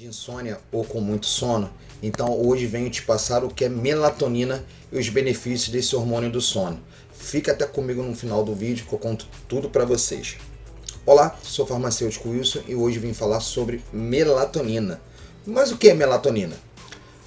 de insônia ou com muito sono, então hoje venho te passar o que é melatonina e os benefícios desse hormônio do sono. Fica até comigo no final do vídeo que eu conto tudo para vocês. Olá, sou o farmacêutico Wilson e hoje vim falar sobre melatonina. Mas o que é melatonina?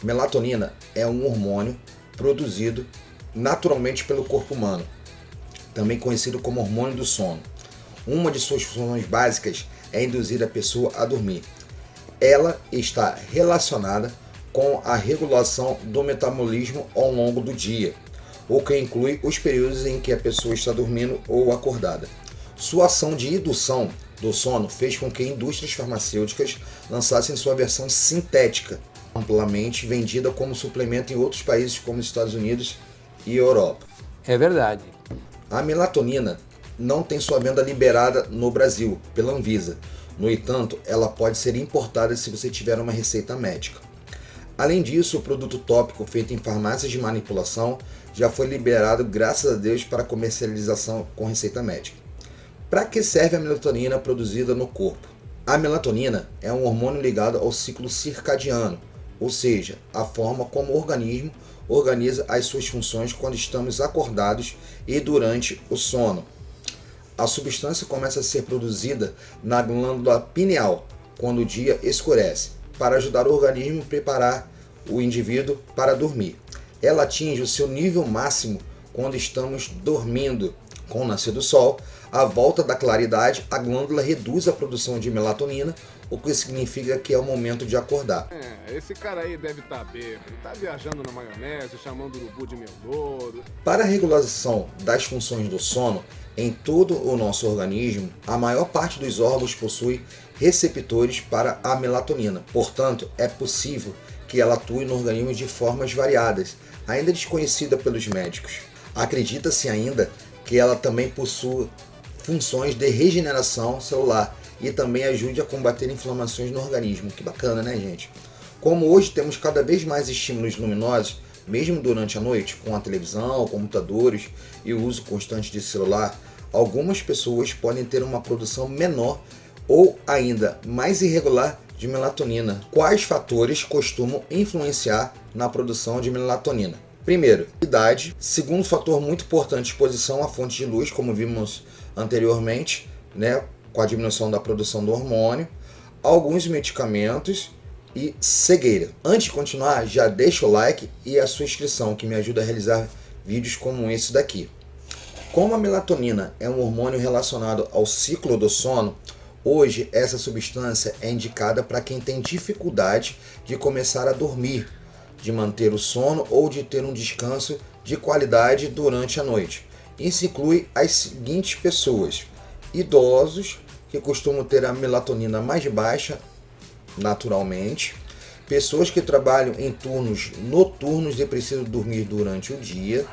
Melatonina é um hormônio produzido naturalmente pelo corpo humano, também conhecido como hormônio do sono. Uma de suas funções básicas é induzir a pessoa a dormir. Ela está relacionada com a regulação do metabolismo ao longo do dia, o que inclui os períodos em que a pessoa está dormindo ou acordada. Sua ação de indução do sono fez com que indústrias farmacêuticas lançassem sua versão sintética, amplamente vendida como suplemento em outros países como Estados Unidos e Europa. É verdade. A melatonina não tem sua venda liberada no Brasil pela Anvisa. No entanto, ela pode ser importada se você tiver uma receita médica. Além disso, o produto tópico feito em farmácias de manipulação já foi liberado, graças a Deus, para comercialização com receita médica. Para que serve a melatonina produzida no corpo? A melatonina é um hormônio ligado ao ciclo circadiano, ou seja, a forma como o organismo organiza as suas funções quando estamos acordados e durante o sono. A substância começa a ser produzida na glândula pineal quando o dia escurece, para ajudar o organismo a preparar o indivíduo para dormir. Ela atinge o seu nível máximo quando estamos dormindo. Com o nascer do sol, à volta da claridade, a glândula reduz a produção de melatonina, o que significa que é o momento de acordar. Esse cara aí deve estar bêbado, tá viajando na maionese, chamando o urubu de meu louro. Para a regulação das funções do sono em todo o nosso organismo, a maior parte dos órgãos possui receptores para a melatonina. Portanto, é possível que ela atue no organismo de formas variadas, ainda desconhecida pelos médicos. Acredita-se ainda que ela também possui funções de regeneração celular e também ajude a combater inflamações no organismo. Que bacana, né, gente? Como hoje temos cada vez mais estímulos luminosos, mesmo durante a noite, com a televisão, computadores e o uso constante de celular, algumas pessoas podem ter uma produção menor ou ainda mais irregular de melatonina. Quais fatores costumam influenciar na produção de melatonina? Primeiro, idade. Segundo fator muito importante, exposição à fonte de luz, como vimos anteriormente, né, com a diminuição da produção do hormônio, alguns medicamentos e cegueira. Antes de continuar, já deixa o like e a sua inscrição, que me ajuda a realizar vídeos como esse daqui. Como a melatonina é um hormônio relacionado ao ciclo do sono, hoje essa substância é indicada para quem tem dificuldade de começar a dormir, de manter o sono ou de ter um descanso de qualidade durante a noite. Isso inclui as seguintes pessoas: idosos, que costumam ter a melatonina mais baixa naturalmente, pessoas que trabalham em turnos noturnos e precisam dormir durante o dia,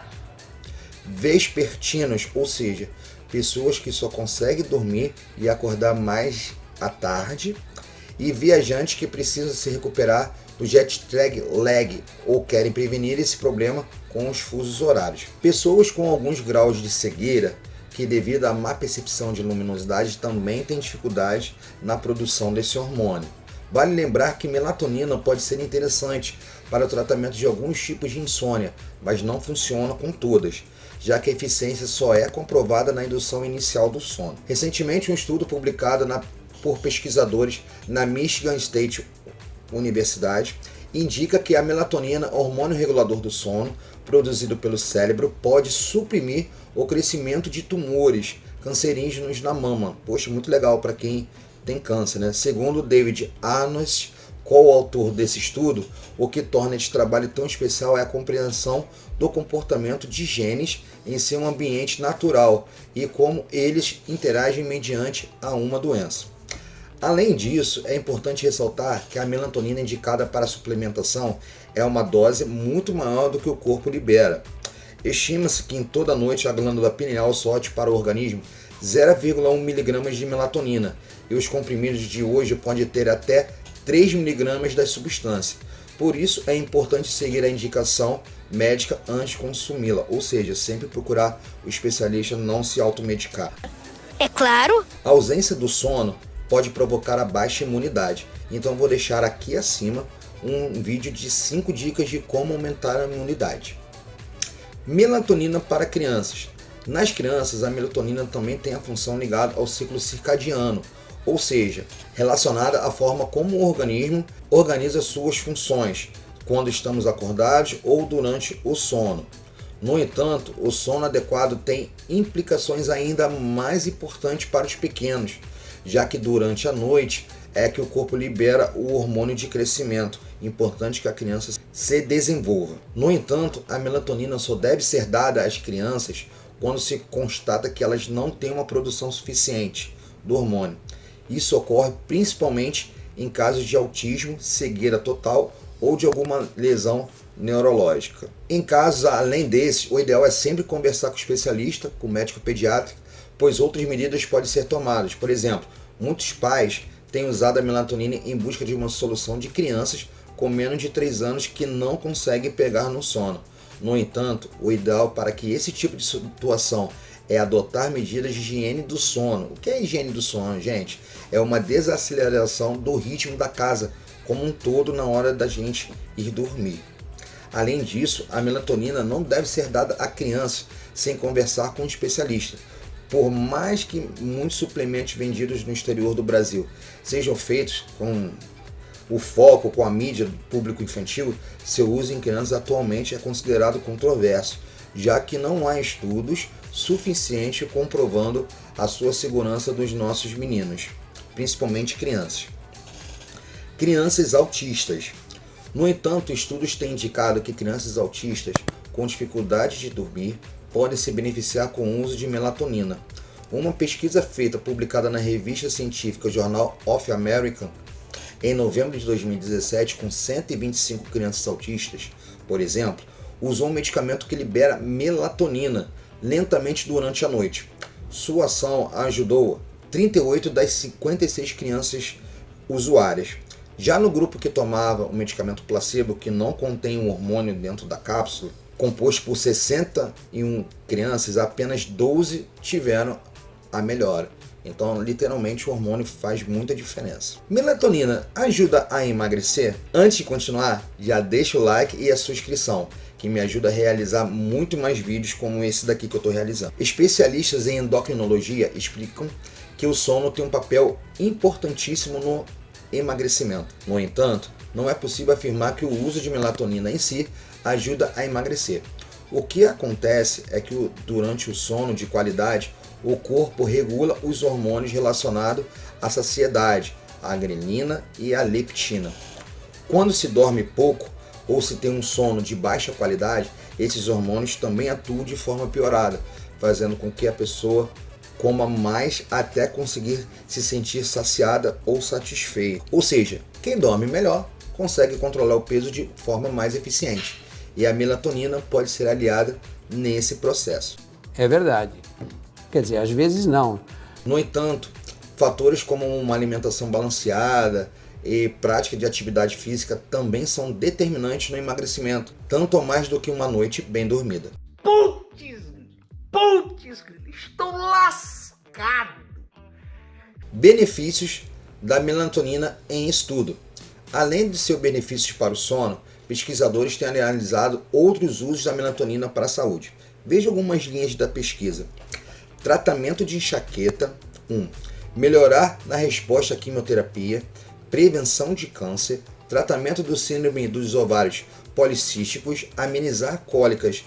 vespertinos, ou seja, pessoas que só conseguem dormir e acordar mais à tarde, e viajantes que precisam se recuperar do jet lag ou querem prevenir esse problema com os fusos horários. Pessoas com alguns graus de cegueira, que devido à má percepção de luminosidade também têm dificuldade na produção desse hormônio. Vale lembrar que melatonina pode ser interessante para o tratamento de alguns tipos de insônia, mas não funciona com todas, já que a eficiência só é comprovada na indução inicial do sono. Recentemente, um estudo publicado por pesquisadores na Michigan State Universidade indica que a melatonina, hormônio regulador do sono, produzido pelo cérebro, pode suprimir o crescimento de tumores cancerígenos na mama. Poxa, muito legal para quem tem câncer, né? Segundo David Arnott, coautor desse estudo, o que torna esse trabalho tão especial é a compreensão do comportamento de genes em seu ambiente natural e como eles interagem mediante a uma doença. Além disso, é importante ressaltar que a melatonina indicada para suplementação é uma dose muito maior do que o corpo libera. Estima-se que em toda noite a glândula pineal solte para o organismo 0,1 mg de melatonina e os comprimidos de hoje podem ter até 3 mg da substância. Por isso é importante seguir a indicação médica antes de consumi-la, ou seja, sempre procurar o especialista, não se automedicar. É claro. A ausência do sono pode provocar a baixa imunidade. Então vou deixar aqui acima um vídeo de 5 dicas de como aumentar a imunidade. Melatonina para crianças. Nas crianças, a melatonina também tem a função ligada ao ciclo circadiano, ou seja, relacionada à forma como o organismo organiza suas funções, quando estamos acordados ou durante o sono. No entanto, o sono adequado tem implicações ainda mais importantes para os pequenos, já que durante a noite é que o corpo libera o hormônio de crescimento, importante que a criança se desenvolva. No entanto, a melatonina só deve ser dada às crianças quando se constata que elas não têm uma produção suficiente do hormônio. Isso ocorre principalmente em casos de autismo, cegueira total ou de alguma lesão neurológica. Em casos além desses, o ideal é sempre conversar com o especialista, com o médico pediatra, pois outras medidas podem ser tomadas. Por exemplo, muitos pais têm usado a melatonina em busca de uma solução de crianças com menos de 3 anos que não conseguem pegar no sono. No entanto, o ideal para que esse tipo de situação é adotar medidas de higiene do sono. O que é higiene do sono, gente? É uma desaceleração do ritmo da casa como um todo na hora da gente ir dormir. Além disso, a melatonina não deve ser dada à criança sem conversar com um especialista. Por mais que muitos suplementos vendidos no exterior do Brasil sejam feitos com o foco com a mídia do público infantil, seu uso em crianças atualmente é considerado controverso, já que não há estudos suficientes comprovando a sua segurança dos nossos meninos, principalmente crianças. Crianças autistas. No entanto, estudos têm indicado que crianças autistas com dificuldade de dormir podem se beneficiar com o uso de melatonina. Uma pesquisa feita publicada na revista científica Journal of American em novembro de 2017 com 125 crianças autistas, por exemplo, usou um medicamento que libera melatonina lentamente durante a noite. Sua ação ajudou 38 das 56 crianças usuárias. Já no grupo que tomava o medicamento placebo, que não contém um hormônio dentro da cápsula, composto por 61 crianças, apenas 12 tiveram a melhora. Então, literalmente, o hormônio faz muita diferença. Melatonina ajuda a emagrecer? Antes de continuar, já deixa o like e a sua inscrição, que me ajuda a realizar muito mais vídeos como esse daqui que eu estou realizando. Especialistas em endocrinologia explicam que o sono tem um papel importantíssimo no emagrecimento. No entanto, não é possível afirmar que o uso de melatonina em si ajuda a emagrecer. O que acontece é que durante o sono de qualidade, o corpo regula os hormônios relacionados à saciedade, a grelina e a leptina. Quando se dorme pouco ou se tem um sono de baixa qualidade, esses hormônios também atuam de forma piorada, fazendo com que a pessoa coma mais até conseguir se sentir saciada ou satisfeita. Ou seja, quem dorme melhor consegue controlar o peso de forma mais eficiente. E a melatonina pode ser aliada nesse processo. É verdade. Quer dizer, às vezes não. No entanto, fatores como uma alimentação balanceada e prática de atividade física também são determinantes no emagrecimento, tanto ou mais do que uma noite bem dormida. Putz, estou lascado. Benefícios da melatonina em estudo. Além de seus benefícios para o sono, pesquisadores têm analisado outros usos da melatonina para a saúde. Veja algumas linhas da pesquisa. Tratamento de enxaqueca. 1. Melhorar na resposta à quimioterapia. Prevenção de câncer. Tratamento do síndrome dos ovários policísticos. Amenizar cólicas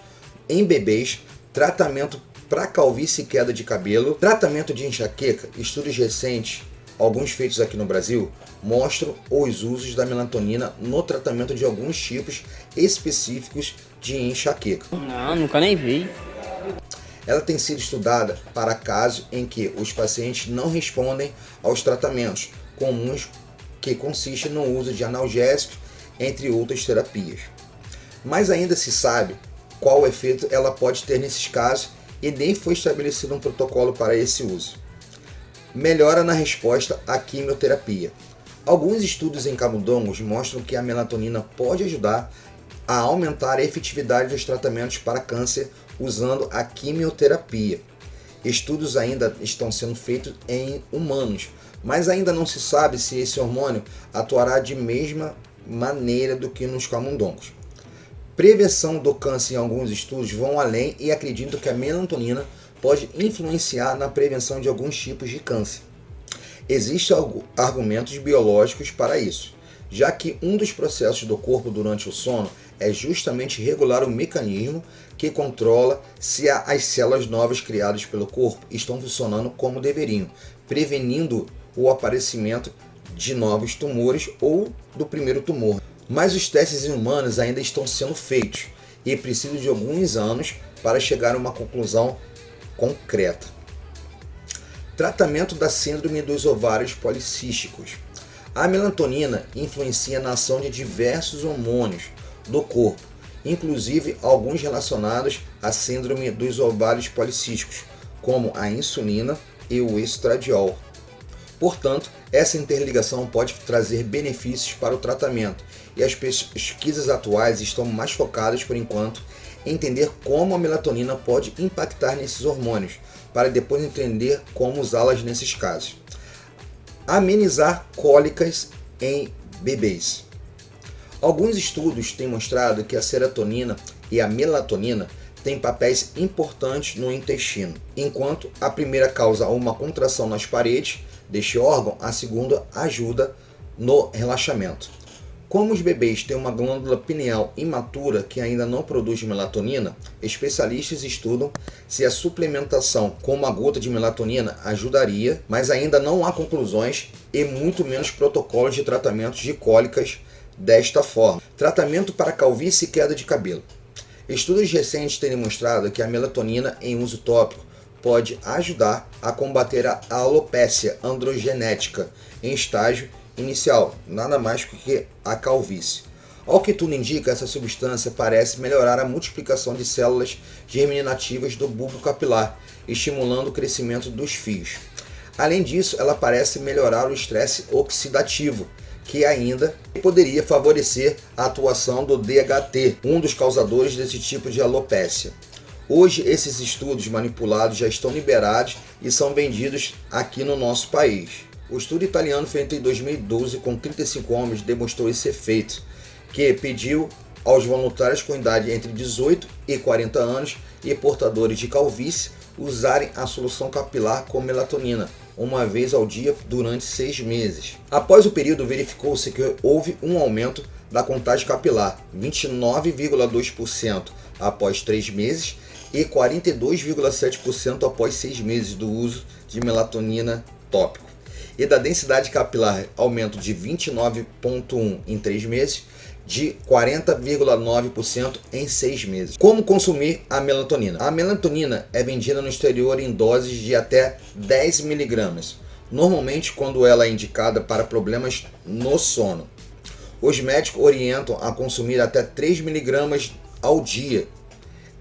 em bebês. Tratamento para calvície e queda de cabelo. Tratamento de enxaqueca. Estudos recentes, alguns feitos aqui no Brasil, mostram os usos da melatonina no tratamento de alguns tipos específicos de enxaqueca. Não, nunca nem vi. Ela tem sido estudada para casos em que os pacientes não respondem aos tratamentos comuns, que consistem no uso de analgésicos, entre outras terapias. Mas ainda se sabe qual efeito ela pode ter nesses casos e nem foi estabelecido um protocolo para esse uso. Melhora na resposta à quimioterapia. Alguns estudos em camundongos mostram que a melatonina pode ajudar a aumentar a efetividade dos tratamentos para câncer usando a quimioterapia. Estudos ainda estão sendo feitos em humanos, mas ainda não se sabe se esse hormônio atuará de mesma maneira do que nos camundongos. Prevenção do câncer em alguns estudos vão além e acreditam que a melatonina pode influenciar na prevenção de alguns tipos de câncer. Existem argumentos biológicos para isso, já que um dos processos do corpo durante o sono é justamente regular o mecanismo que controla se as células novas criadas pelo corpo estão funcionando como deveriam, prevenindo o aparecimento de novos tumores ou do primeiro tumor. Mas os testes em humanos ainda estão sendo feitos e precisam de alguns anos para chegar a uma conclusão concreta. Tratamento da síndrome dos ovários policísticos. A melatonina influencia na ação de diversos hormônios do corpo, inclusive alguns relacionados à síndrome dos ovários policísticos, como a insulina e o estradiol. Portanto, essa interligação pode trazer benefícios para o tratamento, e as pesquisas atuais estão mais focadas, por enquanto, em entender como a melatonina pode impactar nesses hormônios, para depois entender como usá-las nesses casos. Amenizar cólicas em bebês. Alguns estudos têm mostrado que a serotonina e a melatonina têm papéis importantes no intestino. Enquanto a primeira causa uma contração nas paredes deste órgão, a segunda ajuda no relaxamento. Como os bebês têm uma glândula pineal imatura que ainda não produz melatonina, especialistas estudam se a suplementação com uma gota de melatonina ajudaria, mas ainda não há conclusões e muito menos protocolos de tratamento de cólicas desta forma. Tratamento para calvície e queda de cabelo. Estudos recentes têm demonstrado que a melatonina em uso tópico pode ajudar a combater a alopécia androgenética em estágio inicial, nada mais que a calvície. Ao que tudo indica, essa substância parece melhorar a multiplicação de células germinativas do bulbo capilar, estimulando o crescimento dos fios. Além disso, ela parece melhorar o estresse oxidativo, que ainda poderia favorecer a atuação do DHT, um dos causadores desse tipo de alopécia. Hoje, esses estudos manipulados já estão liberados e são vendidos aqui no nosso país. O estudo italiano feito em 2012 com 35 homens demonstrou esse efeito, que pediu aos voluntários com idade entre 18 e 40 anos e portadores de calvície usarem a solução capilar com melatonina uma vez ao dia durante 6 meses. Após o período, verificou-se que houve um aumento da contagem capilar, 29,2% após 3 meses e 42,7% após 6 meses do uso de melatonina tópico. E da densidade capilar, aumento de 29,1% em 3 meses, de 40,9% em 6 meses. Como consumir a melatonina? A melatonina é vendida no exterior em doses de até 10 mg, normalmente quando ela é indicada para problemas no sono. Os médicos orientam a consumir até 3 mg ao dia,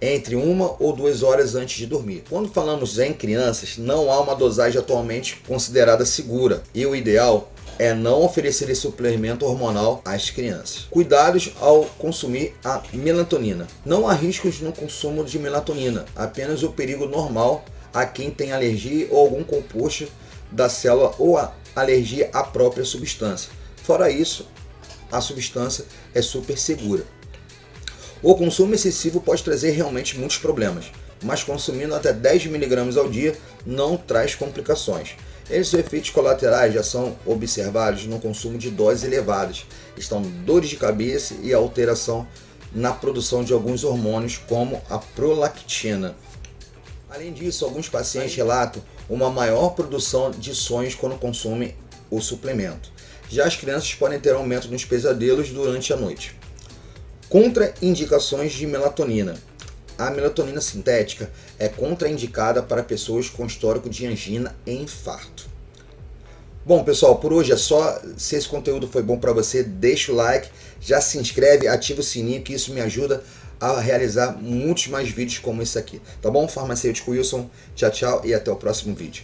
entre 1 ou 2 horas antes de dormir. Quando falamos em crianças, não há uma dosagem atualmente considerada segura, e o ideal é não oferecer esse suplemento hormonal às crianças. Cuidados ao consumir a melatonina. Não há riscos no consumo de melatonina, apenas o perigo normal a quem tem alergia ou algum composto da célula ou a alergia à própria substância. Fora isso, a substância é super segura. O consumo excessivo pode trazer realmente muitos problemas, mas consumindo até 10 mg ao dia não traz complicações. Esses efeitos colaterais já são observados no consumo de doses elevadas. Estão dores de cabeça e alteração na produção de alguns hormônios, como a prolactina. Além disso, alguns pacientes relatam uma maior produção de sonhos quando consumem o suplemento. Já as crianças podem ter aumento nos pesadelos durante a noite. Contraindicações de melatonina. A melatonina sintética é contraindicada para pessoas com histórico de angina e infarto. Bom, pessoal, por hoje é só. Se esse conteúdo foi bom para você, deixa o like, já se inscreve, ativa o sininho, que isso me ajuda a realizar muitos mais vídeos como esse aqui. Tá bom? Farmacêutico Wilson, tchau, tchau e até o próximo vídeo.